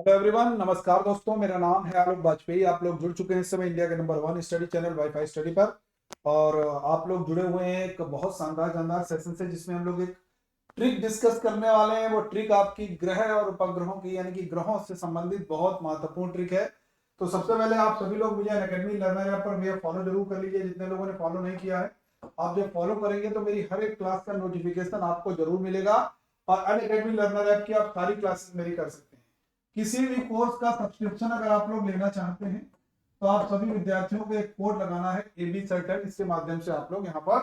Hello everyone, नमस्कार दोस्तों। मेरा नाम है आलोक वाजपेयी। आप लोग जुड़ चुके हैं इस समय इंडिया के number 1 study channel wifi study पर। और आप लोग जुड़े हुए हैं एक बहुत शानदार सेशन से, जिसमें हम लोग एक ट्रिक डिस्कस करने वाले हैं। वो ट्रिक आपकी ग्रह और उपग्रहों की यानी कि ग्रहों से संबंधित बहुत महत्वपूर्ण ट्रिक है। तो सबसे पहले आप सभी लोग मुझे अनअकैडमी लर्नर ऐप पर भैया फॉलो जरूर कर लीजिए, जितने लोगों ने फॉलो नहीं किया है। आप जब फॉलो करेंगे तो मेरी हर एक क्लास का नोटिफिकेशन आपको जरूर मिलेगा। और अनअकैडमी लर्नर ऐप की आप सारी क्लासेस मेरी कर सकते हैं। किसी भी कोर्स का सब्सक्रिप्शन अगर आप लोग लेना चाहते हैं तो आप सभी विद्यार्थियों को एक कोड लगाना है AB सर्टन। इसके माध्यम से आप लोग यहाँ पर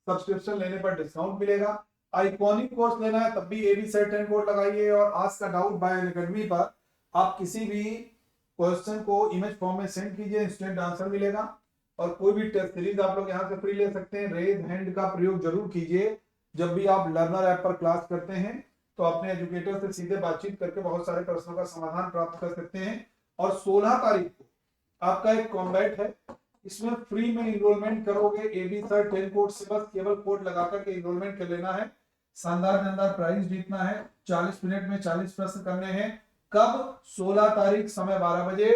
सब्सक्रिप्शन लेने पर डिस्काउंट मिलेगा। आइकॉनिक कोर्स लेना है तब भी AB सर्टन कोड लगाइए। और आज का डाउट बाय अनअकैडमी पर आप किसी भी क्वेश्चन को इमेज फॉर्म में सेंड कीजिए, इंस्टेंट आंसर मिलेगा। और कोई भी टेस्ट सीरीज आप लोग यहाँ से फ्री ले सकते हैं। रेज हैंड का प्रयोग जरूर कीजिए जब भी आप लर्नर ऐप पर क्लास करते हैं, तो अपने एजुकेटर से सीधे बातचीत करके बहुत सारे प्रश्नों का समाधान प्राप्त कर सकते हैं। और 16 तारीख को आपका एक कॉम्बैट है, इसमें फ्री में इनरोलमेंट करोगे। AB सर 10 कोड से बस केवल कोड लगा करके इनरोलमेंट कर लेना है। शानदार शानदार प्राइज जीतना है। 40 मिनट में 40 प्रश्न करने हैं। कब? 16 तारीख, समय 12 बजे।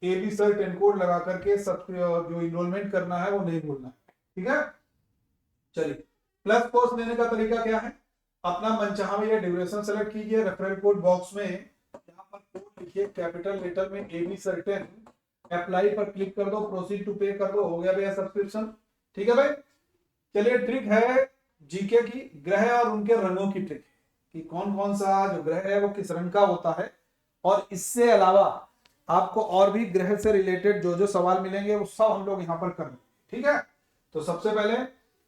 AB सर 10 कोड लगा करके सब जो इनरोलमेंट करना है वो नहीं भूलना है, ठीक है। चलिए, प्लस कोर्स लेने का तरीका क्या है? अपना मनचाहा में ड्यूरेशन सेलेक्ट कीजिए। रेफरल कोड बॉक्स में यहाँ पर कोड लिखिए कैपिटल लेटर में AB सर्टेन। अप्लाई पर क्लिक कर दो, प्रोसीड टू पे कर दो, हो गया भैया सब्सक्रिप्शन। ठीक है भाई। चलिए, ट्रिक है जीके की, ग्रह और उनके रंगों की ट्रिक कि कौन कौन सा जो ग्रह है वो किस रंग का होता है। और इससे अलावा आपको और भी ग्रह से रिलेटेड जो जो सवाल मिलेंगे वो सब हम लोग यहाँ पर करेंगे, ठीक है। तो सबसे पहले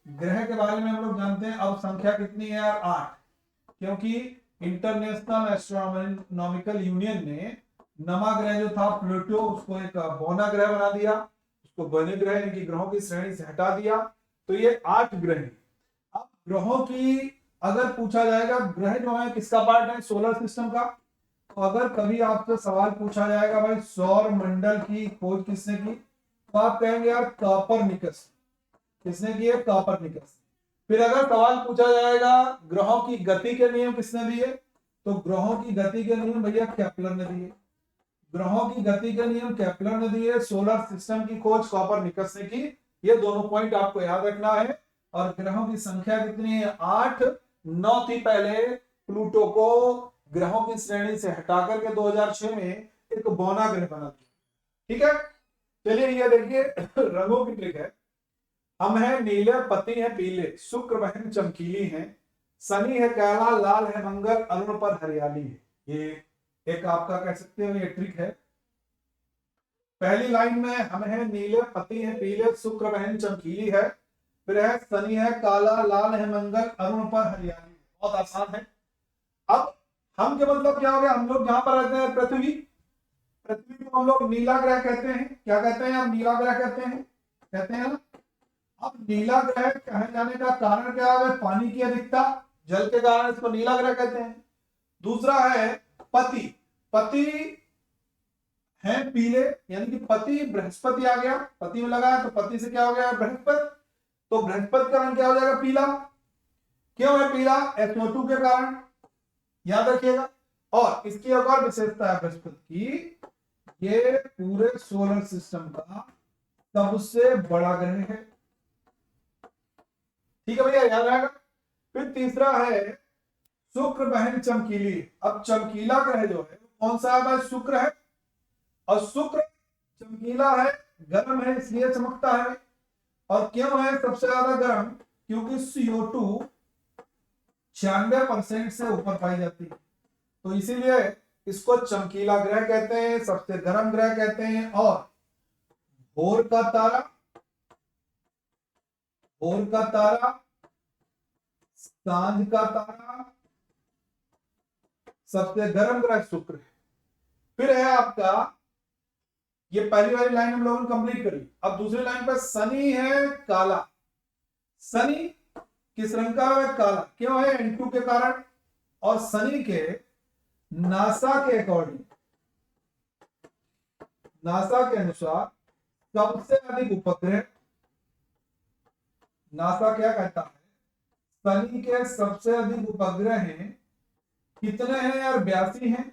ग्रह के बारे में हम लोग जानते हैं। अब संख्या कितनी है यार? 8। क्योंकि इंटरनेशनल एस्ट्रोनॉमिकल यूनियन ने नमा ग्रह जो था प्लूटो, उसको एक बौना ग्रह बना दिया, उसको बने ग्रह यानी कि ग्रहों की श्रेणी से हटा दिया। तो ये 8 ग्रह हैं। अब ग्रहों की अगर पूछा जाएगा, ग्रह जो है किसका पार्ट है? सोलर सिस्टम का। तो अगर कभी आपसे सवाल पूछा जाएगा भाई सौर मंडल की खोज किसने की, तो आप कहेंगे यार कॉपरनिकस। किसने किए? कॉपरनिकस। फिर अगर सवाल पूछा जाएगा ग्रहों की गति के नियम किसने दिए, तो ग्रहों की गति के नियम भैया केपलर ने दिए। ग्रहों की गति के नियम केपलर ने दिए, सोलर सिस्टम की खोज कॉपरनिकस ने की। ये दोनों पॉइंट आपको याद रखना है। और ग्रहों की संख्या कितनी है? 8। 9 थी पहले। प्लूटो को ग्रहों की श्रेणी से हटाकर के 2006 में एक बौना ग्रह बना दिया, ठीक है। चलिए, ये देखिए रंगों की ट्रिक है। हम है नीले, पति है पीले, शुक्र बहन चमकीली है, शनि है काला, लाल है मंगल, अरुण पर हरियाली है। ये एक आपका कह सकते हो ये ट्रिक है। पहली लाइन में हम है नीले, पति है पीले, शुक्र बहन चमकीली है। फिर है शनि है काला, लाल है मंगल, अरुण पर हरियाली। बहुत आसान है। अब हम के मतलब क्या हो गया? हम लोग जहां पर रहते हैं पृथ्वी। पृथ्वी को हम लोग नीला ग्रह कहते हैं। क्या कहते हैं? हम नीला ग्रह कहते हैं, कहते हैं ना। अब नीला ग्रह कहे जाने का कारण क्या है? पानी की अधिकता, जल के कारण इसको नीला ग्रह कहते हैं। दूसरा है पति। पति है पीले, यानी कि पति बृहस्पति आ गया, पति में लगा है तो पति से क्या हो गया? बृहस्पति। तो बृहस्पति का रंग क्या हो जाएगा? पीला। क्यों है पीला? SO2 के कारण, याद रखिएगा। और इसकी एक और विशेषता है बृहस्पति की, ये पूरे सोलर सिस्टम का सबसे बड़ा ग्रह है। ठीक है भैया, याद रहेगा। फिर तीसरा है शुक्र बहन चमकीली। अब चमकीला ग्रह जो है कौन सा है? शुक्र है। और शुक्र चमकीला है, गर्म है, इसलिए चमकता है। और क्यों है सबसे ज्यादा गर्म? क्योंकि CO2 96% से ऊपर पाई जाती है, तो इसीलिए इसको चमकीला ग्रह कहते हैं, सबसे गर्म ग्रह कहते हैं। और भोर का तारा, भोर का तारा, सांझ का तारा, सबसे गर्म ग्रह शुक्र है। फिर है आपका, ये पहली वाली लाइन हम लोगों ने कंप्लीट करी। अब दूसरी लाइन पर शनि है काला। शनि किस रंग का है? काला। क्यों है? N2 के कारण। और शनि के नासा के अकॉर्डिंग, नासा के अनुसार सबसे अधिक उपग्रह, नासा क्या कहता है? शनि के सबसे अधिक उपग्रह हैं, कितने हैं यार? 82 हैं।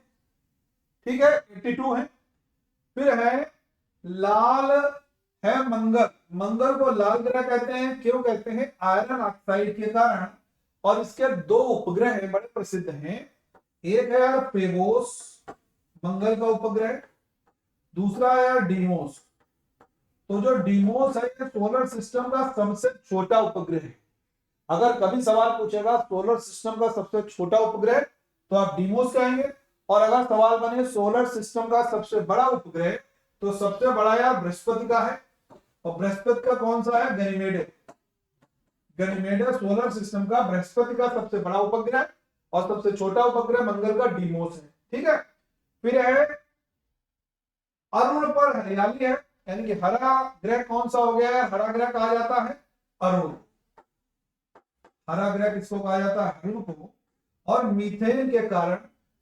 ठीक है 82 है। फिर है लाल है मंगल। मंगल को लाल ग्रह कहते हैं, क्यों कहते हैं? आयरन ऑक्साइड के कारण। और इसके दो उपग्रह हैं, बड़े प्रसिद्ध हैं। एक है यार फेबोस, मंगल का उपग्रह। दूसरा है यार डीमोस। तो जो डीमोस है ये सोलर सिस्टम का सबसे छोटा उपग्रह है। अगर कभी सवाल पूछेगा सोलर सिस्टम का सबसे छोटा उपग्रह तो आप डीमोस कहेंगे, और अगर सवाल बने सोलर सिस्टम का सबसे बड़ा उपग्रह तो सबसे बड़ा यार बृहस्पति का है। और बृहस्पति का कौन सा है? गनीमेड। गनीमेड सोलर सिस्टम का बृहस्पति का सबसे बड़ा उपग्रह, और सबसे छोटा उपग्रह मंगल का डीमोस है। ठीक है। फिर है अरुण पर हरियाली है, यानी कि हरा ग्रह कौन सा हो गया है? हरा ग्रह कहा जाता है अरुण। हरा ग्रह किसको कहा जाता है? अरुण को। और मीथेन के कारण।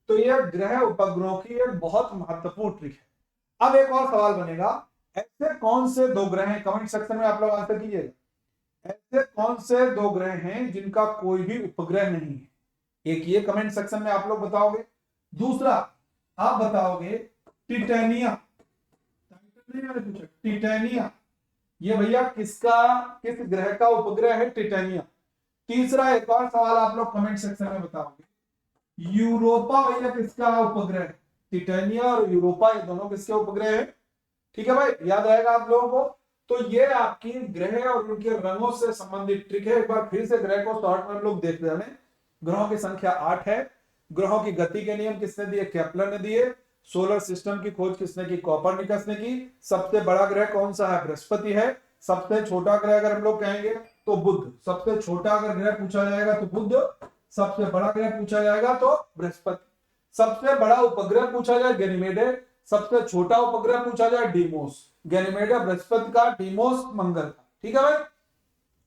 तो यह ग्रह उपग्रहों की एक बहुत महत्वपूर्ण ट्रिक है। अब एक और सवाल बनेगा, ऐसे कौन से दो ग्रह हैं? कमेंट सेक्शन में आप लोग आंसर कीजिएगा। ऐसे कौन से दो ग्रह हैं जिनका कोई भी उपग्रह नहीं है? एक ये कमेंट सेक्शन में आप लोग बताओगे। दूसरा आप बताओगे टिटेनिया। टिटेनिया ये भैया किसका, किस ग्रह का उपग्रह है? टिटेनिया। तीसरा एक और सवाल आप लोग कमेंट सेक्शन में बताओगे, यूरोपा भैया किसका उपग्रह है? टिटेनिया और यूरोपा ये दोनों किसके उपग्रह है? ठीक है भाई, याद आएगा आप लोगों को। तो ये आपकी ग्रह और उनके रंगों से संबंधित ट्रिक है। एक बार फिर से ग्रह को शॉर्ट में हम लोग देख रहे हैं। ग्रहों की संख्या 8 है। ग्रहों की गति के नियम किसने दिए? केपलर ने दिए। सोलर सिस्टम की खोज किसने की? कोपरनिकस ने की। सबसे बड़ा ग्रह कौन सा है? बृहस्पति है। सबसे छोटा ग्रह अगर हम लोग कहेंगे तो बुध। सबसे छोटा अगर ग्रह पूछा जाएगा तो बुध, सबसे बड़ा ग्रह पूछा जाएगा तो बृहस्पति। सबसे बड़ा उपग्रह पूछा जाए गैनीमेड, सबसे छोटा उपग्रह पूछा जाए डीमोस। गैनीमेड बृहस्पति का, डीमोस मंगल का। ठीक है भाई,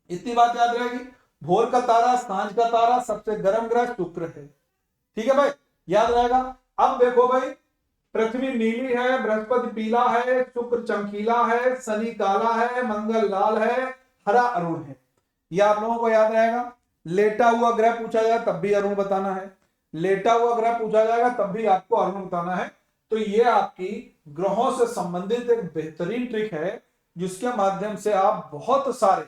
इतनी बात याद रहेगी। भोर का तारा, सांझ का तारा, सबसे गर्म ग्रह शुक्र है। ठीक है भाई, याद रहेगा। अब देखो भाई, पृथ्वी नीली है, बृहस्पति पीला है, शुक्र चमकीला है, शनि काला है, मंगल लाल है, हरा अरुण है। ये आप लोगों को याद रहेगा। लेटा हुआ ग्रह पूछा जाए तब भी अरुण बताना है। लेटा हुआ ग्रह पूछा जाएगा तब भी आपको अरुण बताना है। तो ये आपकी ग्रहों से संबंधित एक बेहतरीन ट्रिक है, जिसके माध्यम से आप बहुत सारे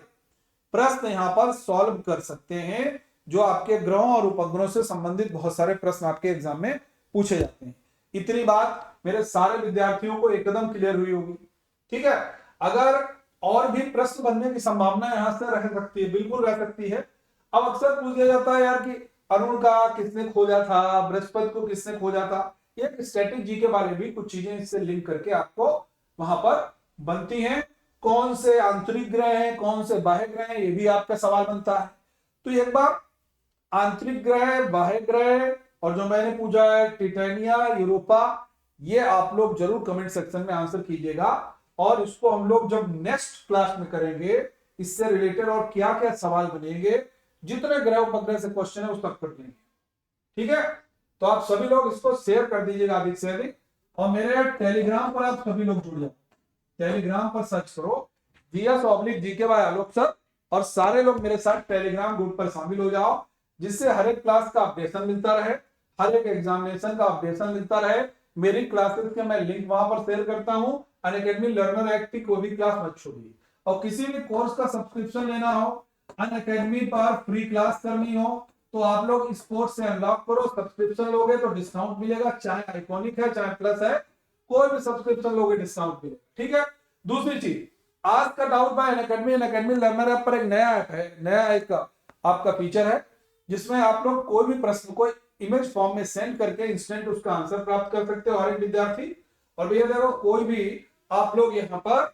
प्रश्न यहां पर सॉल्व कर सकते हैं। जो आपके ग्रहों और उपग्रहों से संबंधित बहुत सारे प्रश्न आपके एग्जाम में पूछे जाते हैं। इतनी बात मेरे सारे विद्यार्थियों को एकदम क्लियर हुई होगी। ठीक है, अगर और भी प्रश्न बनने की संभावना यहां से रह सकती है, बिल्कुल रह सकती है। अब अक्सर पूछ दिया जाता है यार कि अरुण का किसने खोजा था, बृहस्पति को किसने खोजा था। एक स्टैटिक जी के बारे में भी कुछ चीजें इससे लिंक करके आपको वहां पर बनती हैं। कौन से आंतरिक ग्रह हैं, कौन से बाह्य ग्रह हैं, ये भी आपका सवाल बनता है। तो एक बार आंतरिक ग्रह, बाह्य ग्रह और जो मैंने पूछा है टिटेनिया, यूरोपा, ये आप लोग जरूर कमेंट सेक्शन में आंसर कीजिएगा। और इसको हम लोग जब नेक्स्ट क्लास में करेंगे, इससे रिलेटेड और क्या क्या सवाल बनेंगे, जितने ग्रह उपग्रह से क्वेश्चन है उस तक कर लेंगे। ठीक है, तो आप सभी लोग इसको शेयर कर दीजिएगा अधिक से अधिक। और मेरे टेलीग्राम पर आप सभी लोग जुड़ जाओ। टेलीग्राम पर सर्च करो GS/GK बाय आलोक सर, और सारे लोग मेरे साथ टेलीग्राम ग्रुप पर शामिल हो जाओ, जिससे हर एक क्लास का अपडेशन मिलता रहे, हर एक एग्जामिनेशन का अपडेशन मिलता रहे। मेरी क्लासेस के मैं लिंक वहां पर शेयर करता हूं। अनअकैडमी लर्नर एक्ट की कोई भी क्लास मत छोड़िए। और किसी भी कोर्स का सब्सक्रिप्शन लेना हो, अनअकैडमी पर फ्री क्लास करनी हो, तो आप लोग स्पोर्ट्स से अनलॉक करो। सब्सक्रिप्शन लोगे तो डिस्काउंट मिलेगा, चाहे आइकॉनिक है चाहे प्लस है, कोई भी सब्सक्रिप्शन लोगे डिस्काउंट मिलेगा। ठीक है, दूसरी चीज, आज का doubt bye Unacademy, Unacademy learner app पर एक नया ऐप है, नया एक आपका फीचर है, जिसमें आप लोग कोई भी प्रश्न को इमेज फॉर्म में सेंड करके इंस्टेंट उसका आंसर प्राप्त कर सकते हो, हर एक विद्यार्थी। और भैया देखो, कोई भी आप लोग यहाँ पर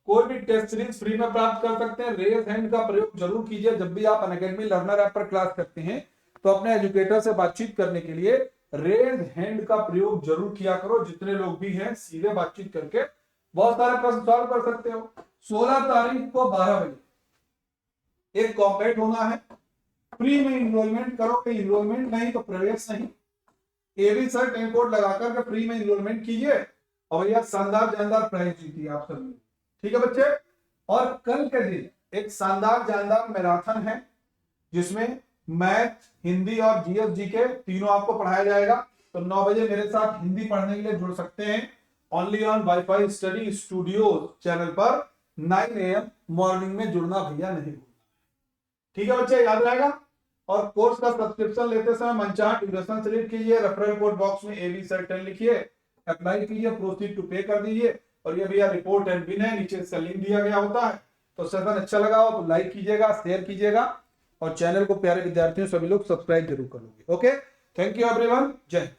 कोई भी टेस्ट सीरीज फ्री में प्राप्त कर सकते हैं। रेज हैंड का प्रयोग जरूर कीजिए जब भी आप अनअकैडमी लर्नर ऐप पर क्लास करते हैं, तो अपने एजुकेटर से बातचीत करने के लिए रेज हैंड का प्रयोग जरूर किया करो। जितने लोग भी हैं सीधे बातचीत करके बहुत सारे प्रश्न सॉल्व कर सकते हो। 16 तारीख को 12 बजे एक कॉम्बैट होना है। फ्री में इनरोलमेंट करो, इनरोलमेंट नहीं तो प्रवेश नहीं। एबी सर टेन कोड लगाकर के फ्री में इनरोलमेंट कीजिए और भैया शानदार जानदार प्राइज जीतिए आप सभी। ठीक है बच्चे, और कल के दिन एक शानदार जानदार मैराथन है, जिसमें मैथ, हिंदी और GS/GK तीनों आपको पढ़ाया जाएगा। तो 9 बजे मेरे साथ हिंदी पढ़ने के लिए जुड़ सकते हैं, only on wifi study studio channel पर 9 AM मॉर्निंग में जुड़ना भैया नहीं भूलना। ठीक है बच्चे, याद रहेगा। और कोर्स का सब्सक्रिप्शन लेते समय मनचाहा ड्यूरेशन सेलेक्ट कीजिए, रेफरल कोड बॉक्स में AB सर 10 लिखिए, अप्लाई कीजिए, प्रोसीड टू पे कर दीजिए। और ये भैया रिपोर्ट एंड बिन है, नीचे इसका लिंक दिया गया होता है। तो सेशन अच्छा लगा हो तो लाइक कीजिएगा, शेयर कीजिएगा, और चैनल को प्यारे विद्यार्थियों सभी लोग सब्सक्राइब जरूर करोगे। ओके, थैंक यू एवरीवन, जय हिंद।